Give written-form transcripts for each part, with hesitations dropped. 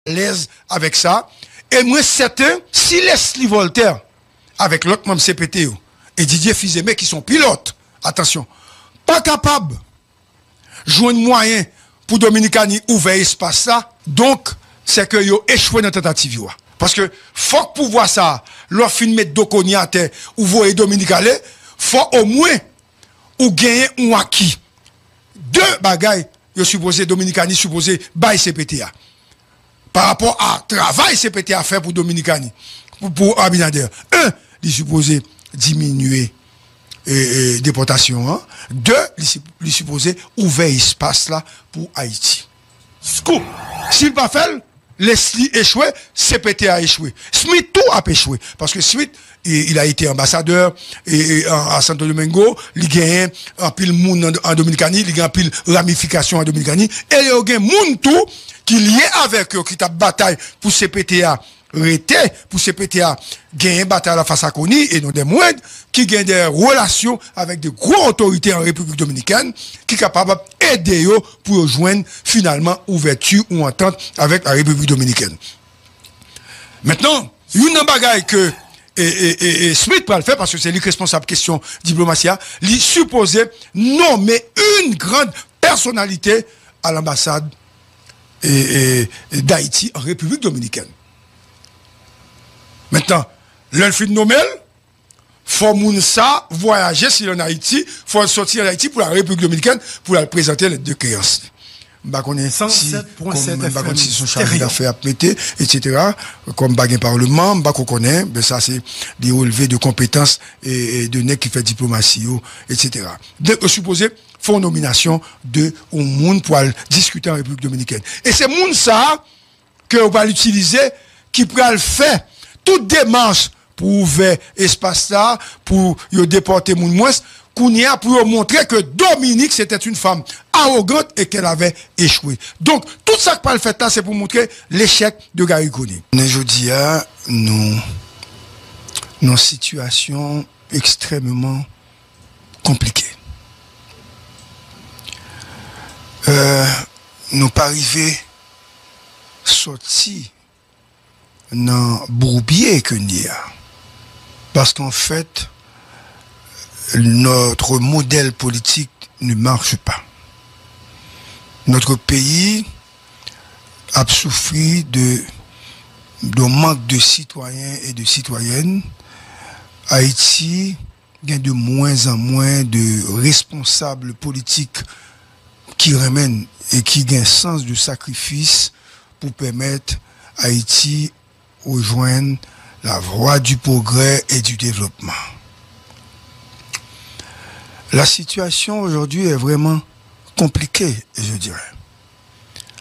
l'aise avec ça. Et moi, certain, si Leslie Voltaire, avec l'autre membre CPTO, et Didier Fils-Aimé, qui sont pilotes, attention, pas capable de joindre moyen pour Dominicani ouvrir espace là, donc, c'est que yo échoué dans la tentative. Parce que, faut que pour voir ça, leur fin mettre Dokoni à terre, ou voyer Dominicani, faut au moins, ou gagner ou acquis. Deux bagailles, yo supposé Dominicani, supposé bail CPTA. Par rapport à travail CPTA fait pour Dominicani, pour Abinader. Un, il supposé diminuer déportation. Hein. Deux, il supposé ouvrir espace là pour Haïti. Scoop. S'il pas fait, Leslie échoué, CPTA a échoué. Smith tout a échoué. Parce que Smith, il a été ambassadeur à Santo Domingo, il a gagné un pile monde en Dominicanie, il a un pile ramification en Dominicanie, et il y a un monde tout qui est lié avec eux, qui a bataille pour CPTA. Pour CPTA gagner bataille à la face à Kony et non des moindres qui gagnent des relations avec de grosses autorités en République dominicaine qui sont capables d'aider pour rejoindre finalement ouverture ou entente avec la République dominicaine. Maintenant, une bagaille que Smith peut le faire parce que c'est lui responsable question diplomatie, il supposait nommer une grande personnalité à l'ambassade d'Haïti en République dominicaine. Maintenant, l'elfin Nomel, faut moun ça voyager sur en Haïti, faut sortir en Haïti pour la République dominicaine pour la présenter les deux créances. Bah connaît si comme si son chargé d'affaires à péter, etc. Comme baguin parlement, bah qu'on connaît, ben ça c'est des relevés de compétences et de nèg qui fait diplomatie, etc. Donc supposé font nomination de un monde pour discuter en République dominicaine. Et c'est monde ça que on va l'utiliser qui pourra le faire toute démarche pour ouvrir espace là, pour déporter moun moins, qu'on y a pour montrer que Dominique c'était une femme arrogante et qu'elle avait échoué. Donc, tout ça que parle fait là, c'est pour montrer l'échec de Gary Coney. Aujourd'hui, nous, une situation extrêmement compliquée. Nous pas arrivés sortis dans bourbier que nous y a. Parce qu'en fait, notre modèle politique ne marche pas. Notre pays a souffert de manque de citoyens et de citoyennes. Haïti a de moins en moins de responsables politiques qui ramènent et qui ont un sens de sacrifice pour permettre à Haïti rejoindre la voie du progrès et du développement. La situation aujourd'hui est vraiment compliquée, je dirais.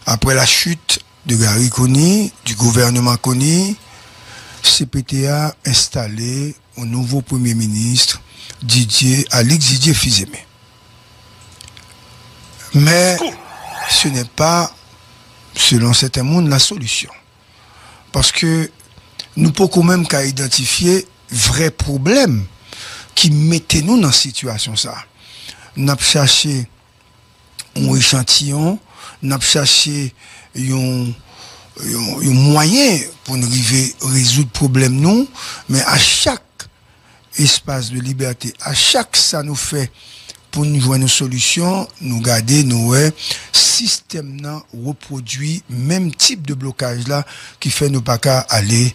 Après la chute de Gary Coney, du gouvernement Coney, CPTA a installé un nouveau Premier ministre, Alix Didier Fils-Aimé. Mais ce n'est pas, selon certains mondes, la solution. Parce que nous pouvons même qu'à identifier vrais problèmes qui mettaient nous dans cette situation. Nous avons cherché un échantillon, nous avons cherché un moyen pour nous résoudre le problème, nous, mais à chaque espace de liberté, à chaque ça nous fait pour nous jouer nos solutions, nous garder nos système reproduit même type de blocage là qui fait nous pas qu'à aller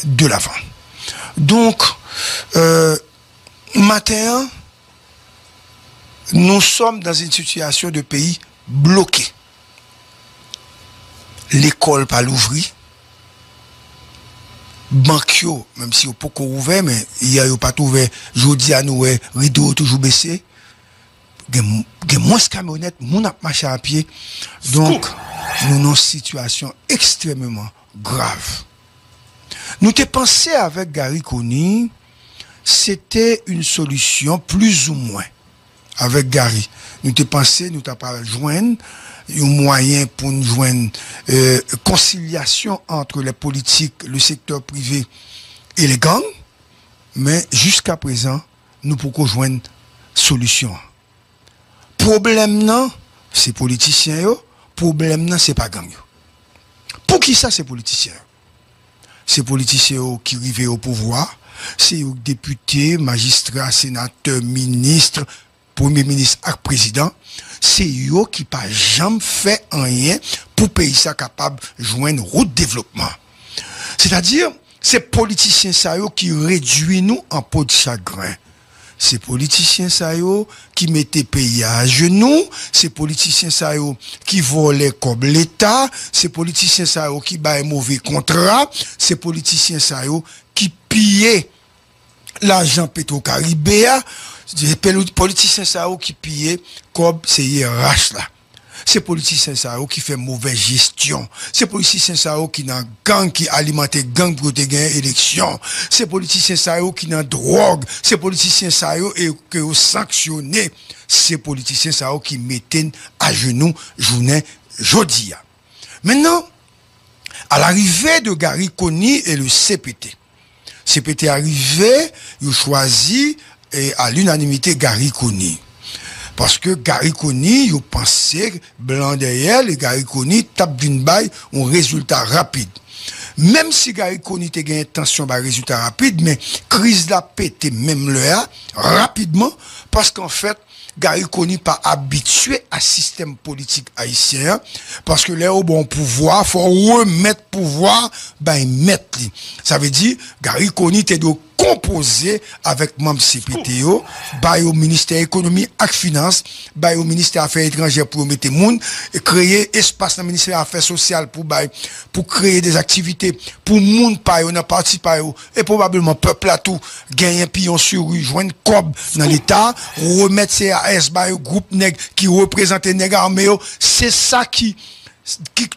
de l'avant. Donc matin nous sommes dans une situation de pays bloqué. L'école pas l'ouvrir. Banquio, même si on peut ouvert mais il y a pas ouvert, jodi à nous rideau toujours baissé. Gen moins camionnettes, moun ap marché à pied. Donc, nous avons une situation extrêmement grave. Nous t'ai pensé avec Gary Coney, c'était une solution plus ou moins. Avec Gary, nous t'ai pensé, nous t'ai pas joindre un moyen pour nous joindre conciliation entre les politiques, le secteur privé et les gangs, mais jusqu'à présent, nous pouvons joindre solution. Problème non, c'est politiciens yo, problème non, c'est pas gang yo. Pour qui ça, ces politiciens? Ces politiciens qui arrivent au pouvoir, c'est les députés, magistrats, sénateurs, ministres, premier ministre et président, c'est eux qui pas jamais fait rien pour pays ça capable de joindre route de développement. C'est-à-dire, ces politiciens ça qui réduisent nous en peau de chagrin. Ces politiciens ça qui mettent pays à genoux, ces politiciens ça qui volaient comme l'État, ces politiciens ça qui baillent mauvais contrat, ces politiciens ça qui pillaient l'argent Petro-Caribéa, des politiciens ça qui pillaient comme c'est IRH là. Ces politiciens ça qui fait mauvaise gestion, ces politiciens ça qui dans gang qui alimente gang pour gagner élection, ces politiciens ça qui dans drogue, ces politiciens ça et que sanctionner, ces politiciens ça qui mettent à genoux journée jodi. Maintenant, à l'arrivée de Gary Coney et le CPT arrivé, il choisit à l'unanimité Gary Coney. Parce que Gary Coney, il pensait blanc derrière, et Gary Coney tape d'une baille un résultat rapide. Même si Gary Coney te gagne attention à résultat rapide, mais crise la pété même là, rapidement, parce qu'en fait, Gary Coney pas habitué à système politique haïtien, parce que là, au bon pouvoir, faut remettre pouvoir, mettre li. Ça veut dire, Gary Coney te doit composer avec membre CPTO, au ministère économie et finance, au ministère affaires étrangères pour mettre moun, et créer espace dans le ministère affaires sociales pour créer des activités pour moun pa yo, nan parti pa yo, et probablement peuple à tout, gagner pion sur rue, joindre cob dans l'État, remettre CAS au groupe nèg qui représente nèg armé, c'est ça qui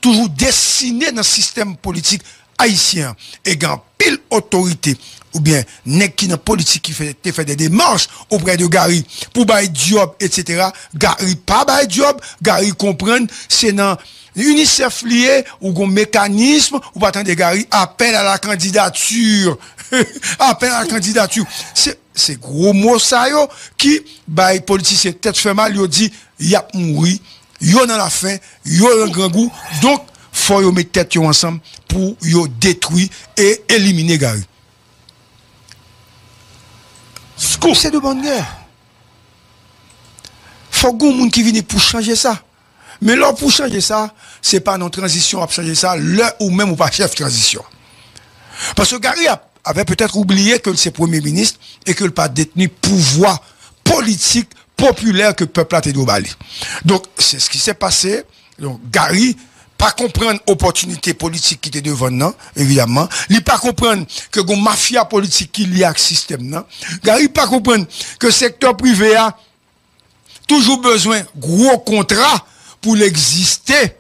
toujours dessiné dans le système politique haïtien, et gan pile autorité, ou bien, nèg qui dans politique qui fait des démarches auprès de Gary pour bailler job, etc. Gary pas bailler job, Gary comprendre, c'est dans UNICEF lié, ou un mécanisme, ou pas attendre Gary, appel à la candidature. Appel à la candidature. C'est gros mot ça yo, qui, baille politicien tête fait mal, yo dit, y a mouri, yo dans la fin, yo dans grand goût, donc, faut yo mettre tête yo ensemble pour yo détruire et éliminer Gary. C'est de bonne guerre. Faut que moun qui vienne pour changer ça. Mais là, pour changer ça, c'est pas notre transition à changer ça, là ou même ou pas chef transition. Parce que Gary avait peut-être oublié que c'est premier ministre et que le pas détenu pouvoir politique populaire que le peuple a été déballé. Donc, c'est ce qui s'est passé. Donc, Gary, pas comprendre opportunité politique qui était devant nous, évidemment. Il pas comprendre que gon mafia politique qui lié à ce système, non. Gary pas comprendre que secteur privé a toujours besoin gros contrat pour l'exister.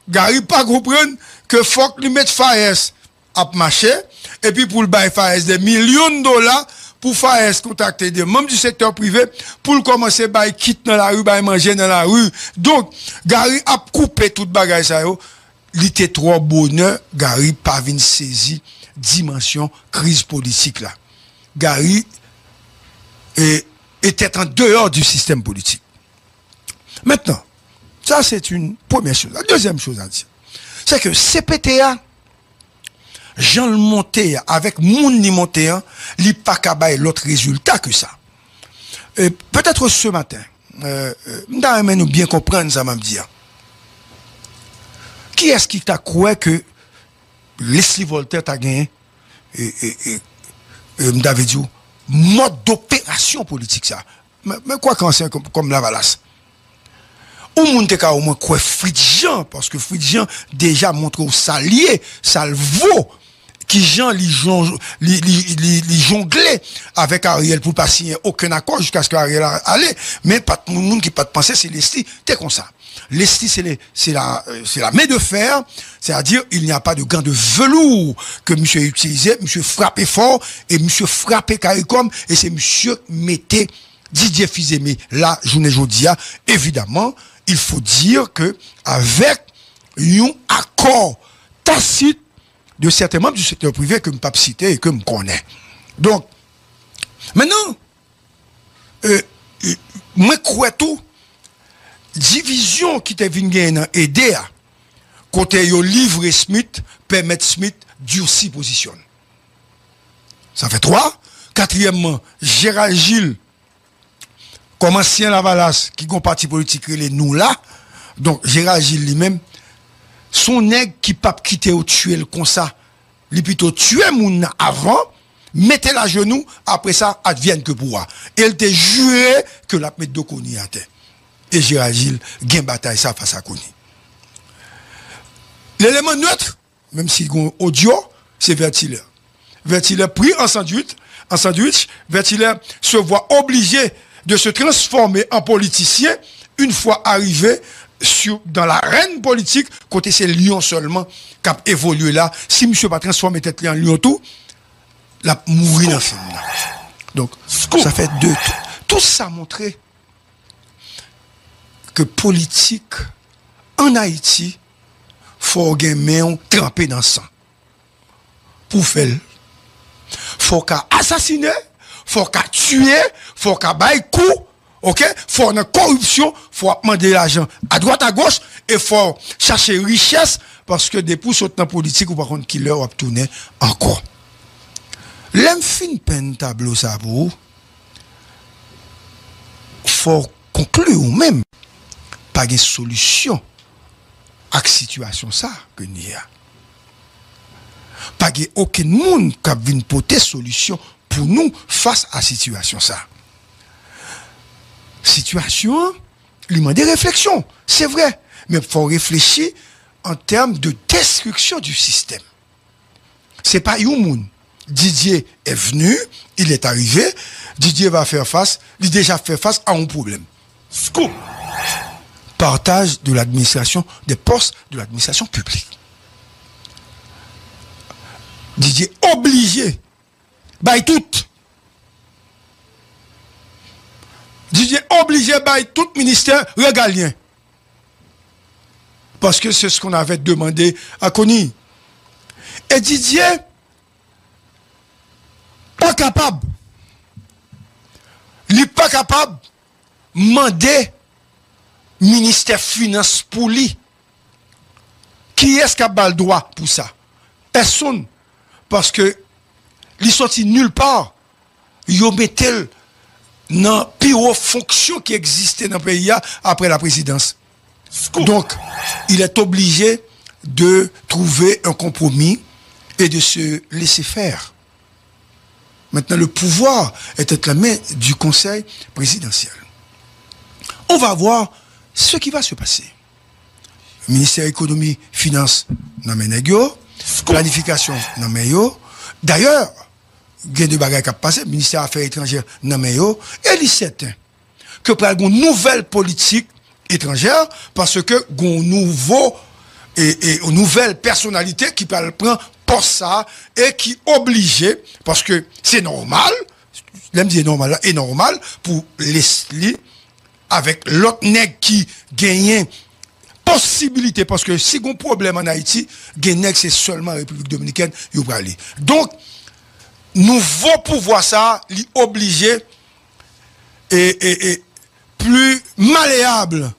Gary pas comprendre que faut qu'il mette FAES à marcher, et puis pour le bail FAES des millions de dollars, pour FAES contacter des membres du secteur privé, pour le commencer bail quitte dans la rue, bail manger dans la rue. Donc, Gary a coupé toute bagaille ça yo. Il était trop bonheur, Gary pas vinn saisi dimension crise politique là. Gary était en dehors du système politique. Maintenant, ça c'est une première chose. La deuxième chose à dire, c'est que CPTA, Jean le monté avec moun ni monté, li pas kabay l'autre résultat que ça. Peut-être ce matin, nous bien comprendre ça m'a dire. Qui est-ce qui t'a cru que Leslie Voltaire t'a gagné m'avait dit mode d'opération politique ça. Mais quoi qu'en c'est comme la valasse. Ou moun te ka au moins quoi Fridjean parce que Fridjean déjà montre au salier, ça le vaut qui Jean li jonglait avec Ariel pour pas signer aucun accord jusqu'à ce qu'Ariel allait, mais pas tout le monde qui pas de penser c'est Leslie, t'es comme ça. Leslie c'est la main de fer, c'est-à-dire il n'y a pas de gants de velours que monsieur utilisait, monsieur frappait fort et monsieur frappait CARICOM et c'est monsieur mettait Didier Fils-Aimé la journée jodia. Évidemment, il faut dire que avec un accord tacite de certains membres du secteur privé que je ne peux pas citer et que je connais. Donc, maintenant, moi, quoi tout, division qui te vient aider à côté yo livre Smith, permettre Smith durcir position. Ça fait 3. Quatrièmement, Gérald Gilles, comme ancien Lavalas, qui ont parti politique, les nous là. Donc, Gérald Gilles lui-même, son nègre qui pas quitter ou tuer le comme ça, lui plutôt tuer moun avant, mettez la genou, après ça, advienne que pourra. Et il te juré que la mettre de Kony à terre. Et Gérald Gilles, gagne bataille ça face à Kony. L'élément neutre, même si il audio, c'est Vertiller. Vertiller pris en sandwich, Vertiller se voit obligé de se transformer en politicien une fois arrivé dans l'arène politique, côté c'est Lyon seulement qui a évolué là. Si monsieur pas transformé tête en Lyon tout, la mourir dans film là. Donc, ça fait 2. Tout ça montré que politique en Haïti, faut gagner tremper dans le sang. Pour faire. Faut qu'à assassiner, faut qu'à tuer, faut qu'à bailler coup, ok? Faut une corruption, faut demander l'argent à droite, à gauche, et faut chercher richesse, parce que des pouces autant politique, ou par contre, qui leur a tourné encore. L'homme fin peine tableau ça pour faut conclure ou même pas de solution à la situation ça que nous y a. Pas de aucun monde qui vient porter solution pour nous face à la situation ça. Situation, lui demande des réflexions, c'est vrai, mais il faut réfléchir en termes de destruction du système. C'est pas un monde. Didier est venu, il est arrivé, Didier va faire face, il a déjà fait face à un problème. Scoop. Partage de l'administration, des postes de l'administration publique. Didier obligé, by tout. Didier obligé by tout ministère régalien. Parce que c'est ce qu'on avait demandé à Kony. Et Didier, pas capable. Il n'est pas capable de demander ministère finance pour lui. Qui est-ce qui a le droit pour ça? Personne. Parce que il sorti nulle part. Il mettait dans la pire fonction qui existait dans le pays après la présidence. Donc, il est obligé de trouver un compromis et de se laisser faire. Maintenant, le pouvoir est entre la main du Conseil présidentiel. On va voir ce qui va se passer. Le ministère de l'économie, finance, planification, d'ailleurs, il y a des bagages qui ont passé, le ministère des Affaires étrangères, et il est certain que pour une nouvelle politique étrangère, parce que une nouvelle personnalité qui peut prendre pour ça et qui obligé, parce que c'est normal, l'aime dire normal, est normal pour Leslie avec l'autre nègre qui gagne possibilité, parce que si on a un problème en Haïti, nègre c'est seulement la République dominicaine, il va aller. Donc, nouveau pouvoir ça, il obligé et plus malléable,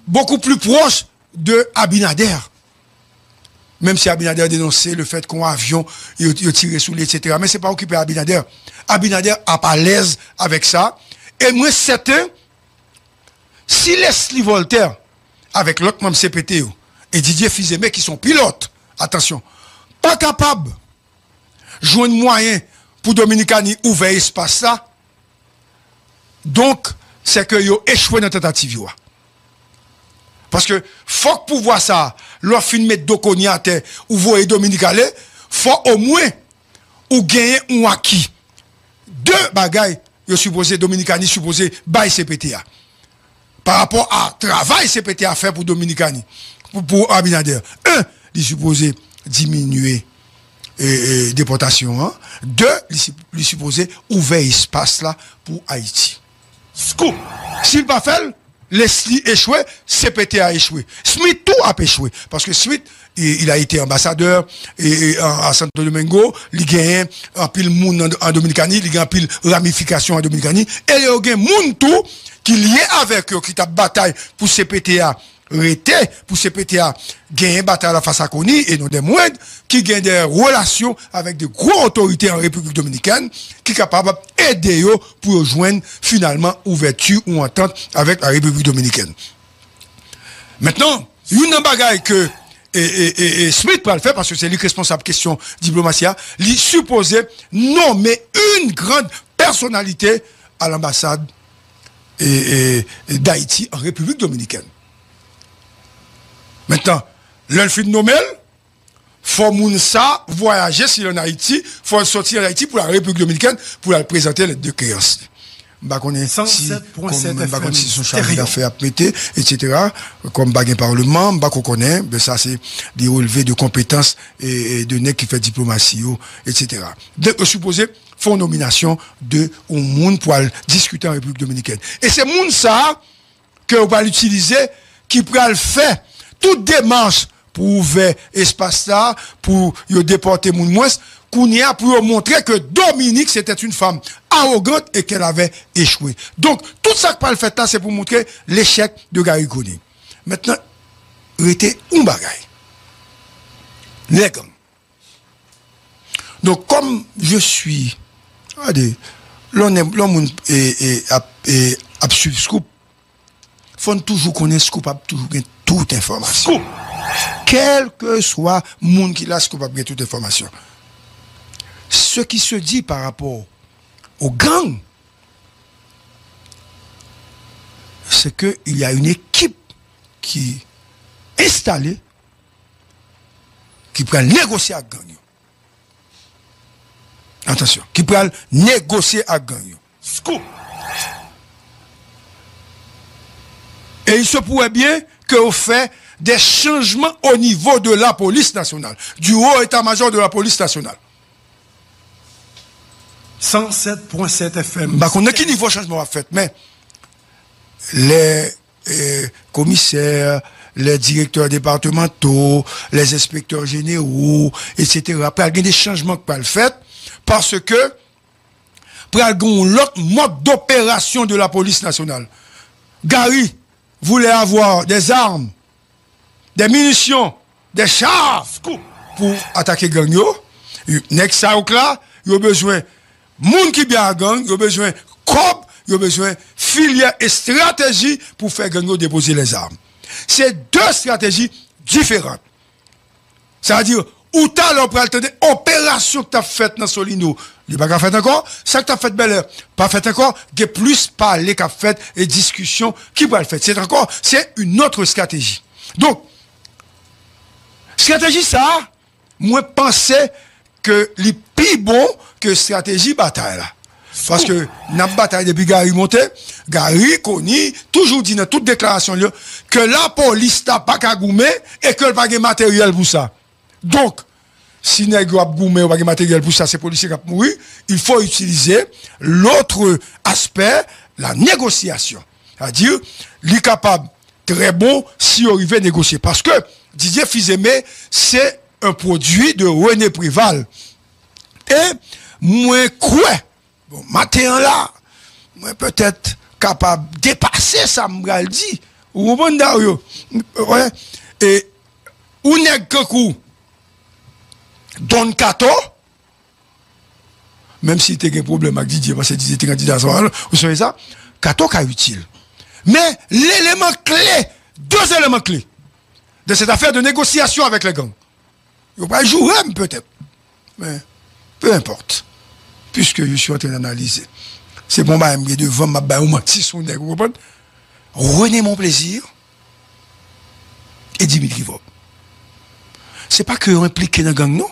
beaucoup plus proche de Abinader. Même si Abinader a dénoncé le fait qu'on a un avion, il a tiré sous lui, etc. Mais ce n'est pas occupé Abinader. Abinader n'a pas l'aise avec ça. Et moi, certain, si Leslie Voltaire, avec l'autre membre CPT, et Didier Fizemé, qui sont pilotes, attention, pas capable de jouer un moyen pour Dominicani ouvrir espace là, donc, c'est que ils ont échoué dans la tentative. Parce que, faut que pour voir ça, leur fin mettre Dokoni à terre, ou voyer Dominique aller, faut au moins, ou gagner ou acquis. 2 bagailles, ils supposé, Dominicani supposé, bail CPTA. Par rapport à travail CPTA fait pour Dominicani, pour Abinader. 1, ils supposé diminuer déportation. Hein. 2, ils supposé ouvrir espace là pour Haïti. Scoop. S'il pas fait, Leslie échoué, CPT a échoué. Smith tout a échoué. Parce que Smith, il a été ambassadeur à Santo Domingo, il gagne un pile monde en Dominicanie, il gagne un pile ramification en Dominicanie, et il y a un monde tout qui est lié avec eux, qui t'a bataille pour CPTA rété pour CPTA gagner bataille face à Kony et non des moindres qui gagnent des relations avec de grosses autorités en République dominicaine qui sont capables d'aider pour rejoindre finalement ouverture ou entente avec la République dominicaine. Maintenant, une bagaille que Smith peut le faire parce que c'est lui responsable question diplomatie, lui supposé nommer une grande personnalité à l'ambassade d'Haïti en République dominicaine. Maintenant, l'elfine Nomel, faut Mounsa voyager sur en Haïti, faut sortir en Haïti pour la République dominicaine pour la présenter les deux créances. Bah qu'on est 107.7 FM si son chargé d'affaires à péter, etc. Comme baguette parlement, bah qu'on connaît, ben ça c'est des relevés de compétences et de nèg qui fait diplomatie, etc. Donc supposé font nomination de au monde pour aller discuter en République dominicaine. Et c'est moun ça que on va l'utiliser qui pourra le faire toute démarche pour ouvrir espace là pour y déporter moun moins qu'on y a pour montrer que Dominique c'était une femme arrogante et qu'elle avait échoué. Donc tout ça que pas le fait là c'est pour montrer l'échec de Gary Kony. Maintenant était un bagay. Les gangs. Donc comme je suis l'homme est absurde scoop. Faut toujours connaître scoop, toujours gagner toute information. Scoop. Quel que soit le monde qui l'a scoop, gagner toute information. Ce qui se dit par rapport aux gangs, c'est qu'il y a une équipe qui est installée, qui peut négocier avec gang. Attention, qui peut négocier avec gang. Scoop. Et il se pourrait bien qu'on fait des changements au niveau de la police nationale, du haut état-major de la police nationale. 107.7 FM. Bah, qu'on a qui niveau changement à fait, mais les commissaires, les directeurs départementaux, les inspecteurs généraux, etc. Après, il y a des changements qui peuvent le faire parce que pour l'autre mode d'opération de la police nationale. Gary voulait avoir des armes, des munitions, des chars pour attaquer gang yo. Nek sa ou là, il a besoin moun qui bien à gang, il a besoin cob, il a besoin filière et stratégie pour faire gang yo déposer les armes. C'est deux stratégies différentes. C'est-à-dire ou t'as l'opération opération que t'as faite dans Solino, il pas fait encore, ça que t'as fait belle pas fait encore, il y a plus parler qu'a fait et discussion qui va le faire. C'est une autre stratégie. Donc stratégie ça, moi pensais que les plus bon que stratégie bataille là. Parce que n'a bataille depuis Gary monté, Gary Kony toujours dit dans toute déclaration là que la police n'a pas qu'à goumer et que pas de matériel pour ça. Donc si nèg a goumer ou pas de matériel pour ça, c'est policier qui a mouru, il faut utiliser l'autre aspect, la négociation. C'est-à-dire, il est capable très bon si on arrive à négocier parce que Didier Fils-Aimé c'est un produit de René Préval. Et moi quoi bon, matin là, moi peut-être capable de dépasser ça, m'gal dit. Ou bon Dario. Ouais. Et ou nèg kankou Don Kato, même si tu as un problème avec Didier, parce que Didier était candidat, vous savez ça, Kato est utile. Mais l'élément clé, deux éléments clés de cette affaire de négociation avec les gangs, il ne va pas jouer peut-être, mais peu importe. Puisque je suis en train d'analyser. C'est bon, bah, je devant ma bain ou ma petite son nègre, vous comprenez? René Mon Plaisir et Dimitri Vob. C'est pas que impliqué dans le gang, non?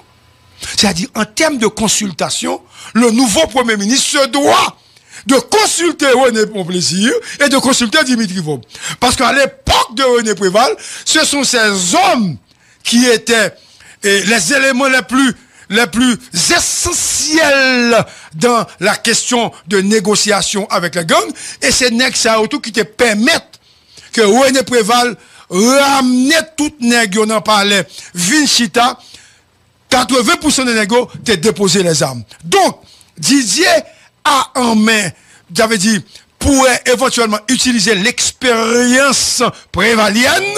C'est-à-dire, en termes de consultation, le nouveau Premier ministre se doit de consulter René Mon Plaisir et de consulter Dimitri Vob. Parce qu'à l'époque de René Préval, ce sont ces hommes qui étaient les éléments les plus essentiels dans la question de négociation avec les gangs, et c'est Nexa autour qui te permettent que René Préval ramener tout nègre, on en parlait, Vinchita, 80% des nègres te déposé les armes. Donc, Didier a en main, j'avais dit, pourrait éventuellement utiliser l'expérience prévalienne,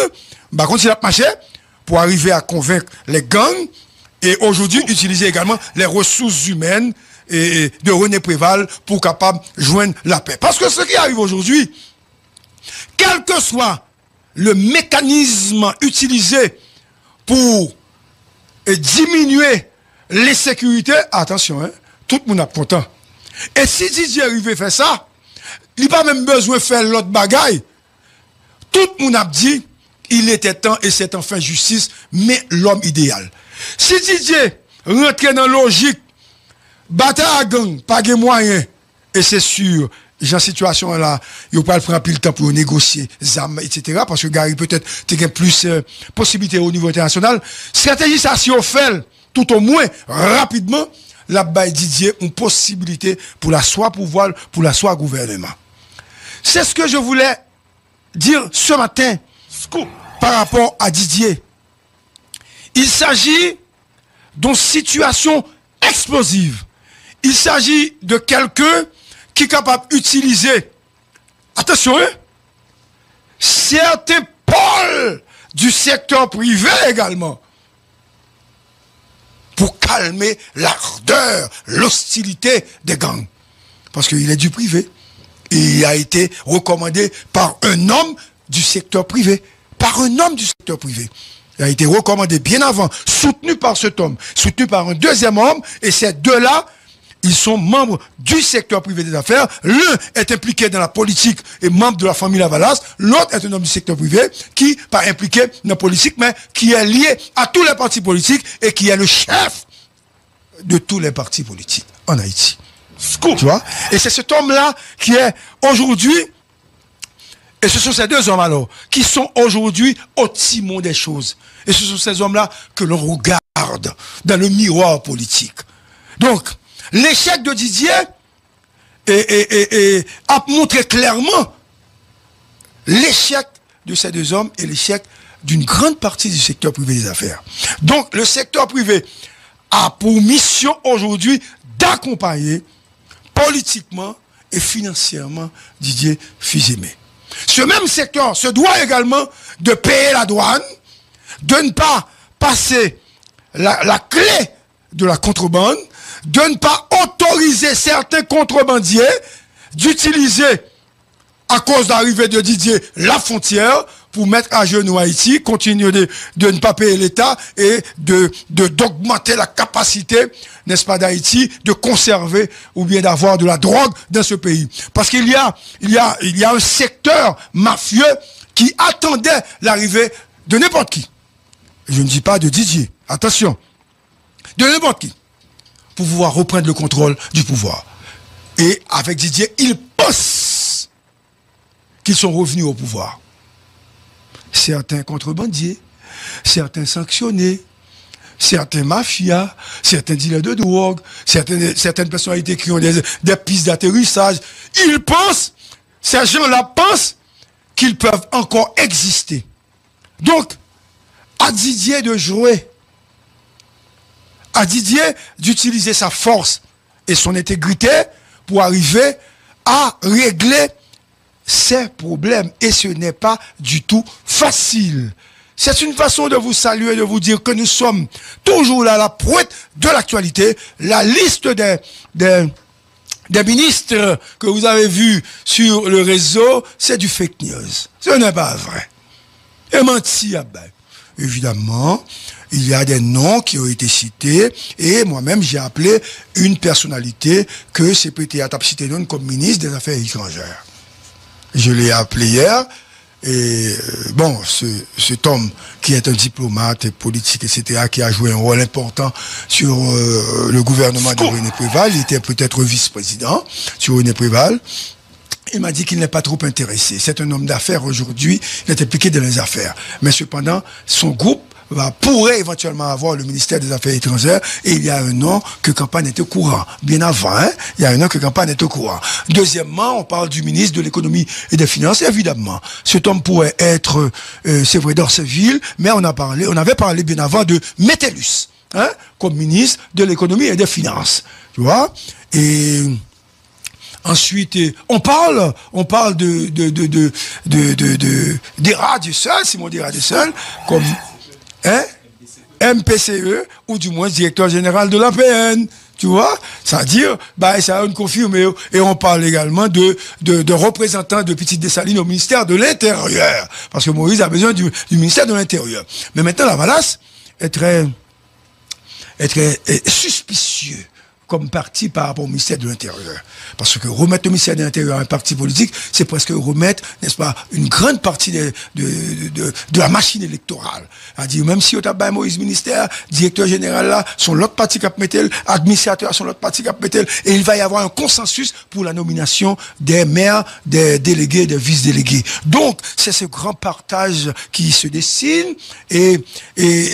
bah, quand il a marché, pour arriver à convaincre les gangs, et aujourd'hui utiliser également les ressources humaines et de René Préval pour capable joindre la paix. Parce que ce qui arrive aujourd'hui, quel que soit le mécanisme utilisé pour diminuer l'insécurité, attention, hein, tout le monde est content. Et si Didier arrive à faire ça, il n'a pas même besoin de faire l'autre bagaille. Tout le monde a dit, il était temps et c'est enfin justice, mais l'homme idéal. Si Didier rentre dans la logique, bataille à gang, pas de moyens, et c'est sûr, dans cette situation-là, il ne va pas prendre plus le temps pour négocier, etc. Parce que Gary peut-être a plus possibilités au niveau international. Stratégie, ça, si on fait, tout au moins, rapidement, là-bas, Didier, une possibilité pour la soit pouvoir, pour la soit gouvernement. C'est ce que je voulais dire ce matin par rapport à Didier. Il s'agit d'une situation explosive. Il s'agit de quelqu'un qui est capable d'utiliser, attention, hein, certains pôles du secteur privé également pour calmer l'ardeur, l'hostilité des gangs. Parce qu'il est du privé. Et il a été recommandé par un homme du secteur privé. Par un homme du secteur privé. Il a été recommandé bien avant, soutenu par cet homme, soutenu par un deuxième homme, et ces deux-là, ils sont membres du secteur privé des affaires. L'un est impliqué dans la politique et membre de la famille Lavalas. L'autre est un homme du secteur privé qui, pas impliqué dans la politique, mais qui est lié à tous les partis politiques et qui est le chef de tous les partis politiques en Haïti. Tu vois? Et c'est cet homme-là qui est aujourd'hui, et ce sont ces deux hommes alors, qui sont aujourd'hui au timon des choses. Et ce sont ces hommes-là que l'on regarde dans le miroir politique. Donc, l'échec de Didier a montré clairement l'échec de ces deux hommes et l'échec d'une grande partie du secteur privé des affaires. Donc, le secteur privé a pour mission aujourd'hui d'accompagner politiquement et financièrement Didier Fils-Aimé. Ce même secteur se doit également de payer la douane, de ne pas passer la clé de la contrebande, de ne pas autoriser certains contrebandiers d'utiliser, à cause d'arrivée de Didier, la frontière pour mettre à genoux Haïti, continuer de ne pas payer l'État et d'augmenter la capacité, n'est-ce pas, d'Haïti de conserver ou bien d'avoir de la drogue dans ce pays. Parce qu'il y a un secteur mafieux qui attendait l'arrivée de n'importe qui. Je ne dis pas de Didier, attention, de n'importe qui, pour pouvoir reprendre le contrôle du pouvoir. Et avec Didier, ils pensent qu'ils sont revenus au pouvoir. Certains contrebandiers, certains sanctionnés, certains mafias, certains dealers de drogue, certaines personnalités qui ont des pistes d'atterrissage, ils pensent, ces gens-là pensent qu'ils peuvent encore exister. Donc, à Didier de jouer, à Didier d'utiliser sa force et son intégrité pour arriver à régler ces problèmes. Et ce n'est pas du tout facile. C'est une façon de vous saluer, de vous dire que nous sommes toujours là à la pointe de l'actualité. La liste des ministres que vous avez vus sur le réseau, c'est du fake news. Ce n'est pas vrai. Et menti, évidemment, il y a des noms qui ont été cités et moi-même j'ai appelé une personnalité que CPT a cité comme ministre des Affaires étrangères. Je l'ai appelé hier et bon, cet homme qui est un diplomate et politique, etc., qui a joué un rôle important sur le gouvernement de René Préval, il était peut-être vice-président sur René Préval. Il m'a dit qu'il n'est pas trop intéressé. C'est un homme d'affaires aujourd'hui, il est impliqué dans les affaires. Mais cependant, son groupe pourrait éventuellement avoir le ministère des Affaires étrangères et il y a un an que Campagne était au courant. Bien avant, hein, il y a un an que Campagne était au courant. Deuxièmement, on parle du ministre de l'économie et des finances, évidemment. Cet homme pourrait être, c'est vrai, d'Orceville, mais on avait parlé bien avant de Metellus, hein, comme ministre de l'économie et des finances. Tu vois? Et Ensuite, on parle des radios seuls, Simon des radios seuls, comme, hein, MPCE, ou du moins directeur général de l'APN. Tu vois, c'est-à-dire, ça a une confirmé. Et on parle également de représentants de Petite Dessalines au ministère de l'Intérieur. Parce que Moïse a besoin du ministère de l'Intérieur. Mais maintenant, la Valace est très suspicieux comme parti par rapport au ministère de l'Intérieur. Parce que remettre le ministère de l'Intérieur à un parti politique, c'est presque remettre, n'est-ce pas, une grande partie de la machine électorale. C'est-à-dire, même si on a Moïse ministère, directeur général là, son l'autre parti qui a mettre, administrateur son l'autre parti qui a mettre, et il va y avoir un consensus pour la nomination des maires, des délégués, des vice-délégués. Donc, c'est ce grand partage qui se dessine, et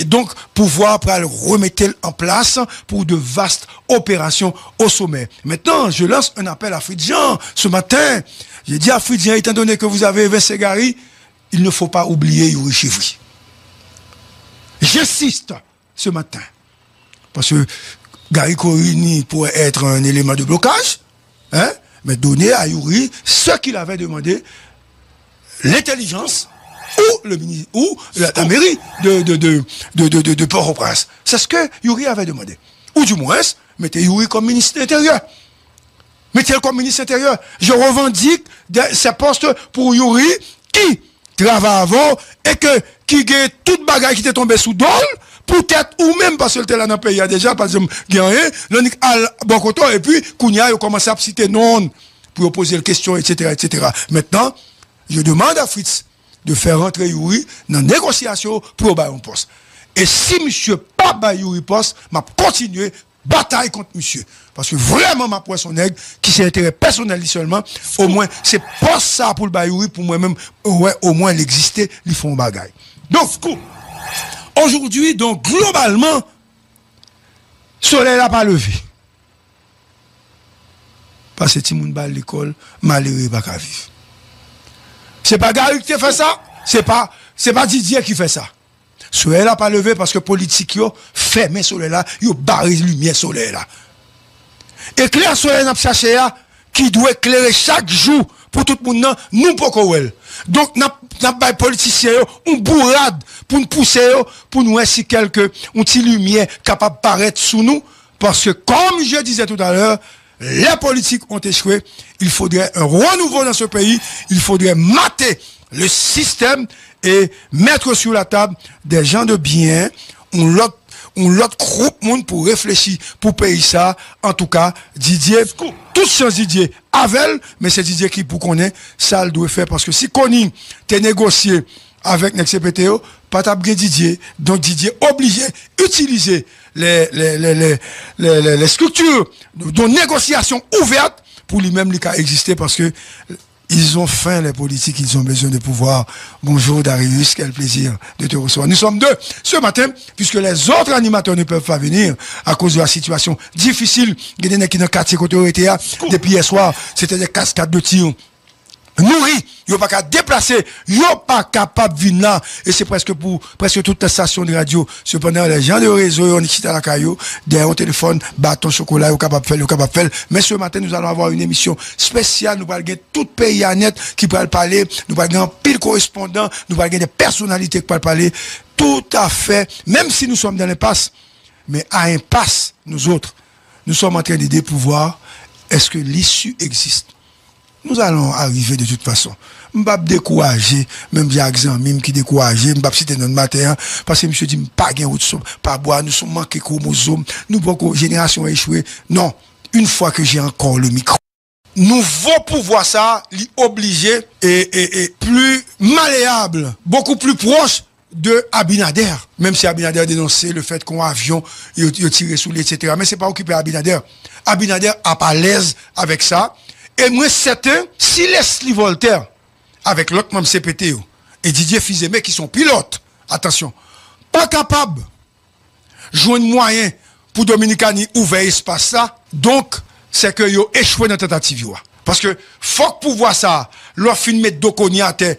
donc, pouvoir le remettre en place pour de vastes opérations au sommet. Maintenant, je lance un appel à Fridjan. Ce matin, j'ai dit à Fridjan, étant donné que vous avez Vincent Gary, il ne faut pas oublier Yuri Chivry. J'insiste ce matin. Parce que Gary Korini pourrait être un élément de blocage, hein, mais donner à Yuri ce qu'il avait demandé, l'intelligence ou la mairie de Port-au-Prince. C'est ce que Yuri avait demandé. Ou du moins, mettez Yuri comme ministre de l'Intérieur. Mettez-le comme ministre de l'Intérieur. Je revendique ces postes pour Yuri qui travaille avant et qui gagne toute bagaille qui était tombée sous dol, peut-être ou même parce que était là dans le pays déjà, par exemple, gagné, l'on al Bokoto, et puis Kounia, il commence à citer non pour poser les questions, etc., etc. Maintenant, je demande à Fritz de faire rentrer Yuri dans la négociation pour avoir un poste. Et si monsieur pas ba Yuri poste, m'a continué bataille contre monsieur. Parce que vraiment, ma poisson nègre, qui s'est intérêt personnel seulement, au moins, c'est pas ça pour le ba Yuri, pour moi-même, ouais, au moins, l'exister, ils font bagaille. Donc, aujourd'hui, donc, globalement, soleil n'a pas levé. Parce que Timoun ba l'école, malheureux pas qu'à vivre. C'est pas Gary qui fait ça, c'est pas Didier qui fait ça. Soleil n'a pas levé parce que politique yo fermé soleil là, yo barré lumière soleil là. Éclair soleil n'a cherché là qui doit éclairer chaque jour pour tout le monde nous pas quoi. Donc n'a pas politicien on bourrade pour nous pousser pour nous ainsi quelque un petit lumière capable paraître sous nous parce que comme je disais tout à l'heure, les politiques ont échoué, il faudrait un renouveau dans ce pays, il faudrait mater le système et mettre sur la table des gens de bien, l'autre groupe monde pour réfléchir, pour payer ça. En tout cas, Didier, tout sans Didier, Avel, mais c'est Didier qui pour connaître, ça le doit faire parce que si Conning t'es négocié avec NexCPTO, pas t'abguer Didier, donc Didier obligé d'utiliser les structures de négociation ouvertes pour lui-même lui exister parce que ils ont faim, les politiques, ils ont besoin de pouvoir. Bonjour Darius, quel plaisir de te recevoir. Nous sommes deux ce matin, puisque les autres animateurs ne peuvent pas venir à cause de la situation difficile. Il y a des gens qui dans le quartier côté depuis hier soir, c'était des cascades de tirs. Nourri, yo pas qu'à déplacer, yo pas capable de venir là, et c'est presque pour presque toute la station de radio. Cependant, les gens de réseau, on est à la caillou, derrière un téléphone, bâton chocolat, yo capable de faire, Mais ce matin, nous allons avoir une émission spéciale, nous allons gagner tout pays à net qui pourra parler, nous allons gagner pile correspondant, nous allons gagner des personnalités qui pourront parler, tout à fait, même si nous sommes dans l'impasse, mais à impasse, nous autres, nous sommes en train d'aider pouvoir, est-ce que l'issue existe? Nous allons arriver de toute façon. M'bap décourager, même j'ai examen qui décourager, m'bap citer notre matin, parce que monsieur dit pas gain route, pas boire, nous sommes manqués chromosomes, nous beaucoup génération échouée. Non, une fois que j'ai encore le micro, nouveau pouvoir ça, l'obligé et plus malléable, beaucoup plus proche de Abinader. Même si Abinader a dénoncé le fait qu'on avion, il tiré sous lui, etc. Mais c'est pas occupé Abinader. Abinader a pas l'aise avec ça. Et moi, certain, si Leslie Voltaire, avec l'autre membre CPTO, et Didier Fizemé, qui sont pilotes, attention, pas capable, jouer un moyen pour Dominicani ouvrir espace ça, donc, c'est que yo échoué dans la tentative. Parce que, faut que pouvoir ça, leur film mettre Dokoni à terre,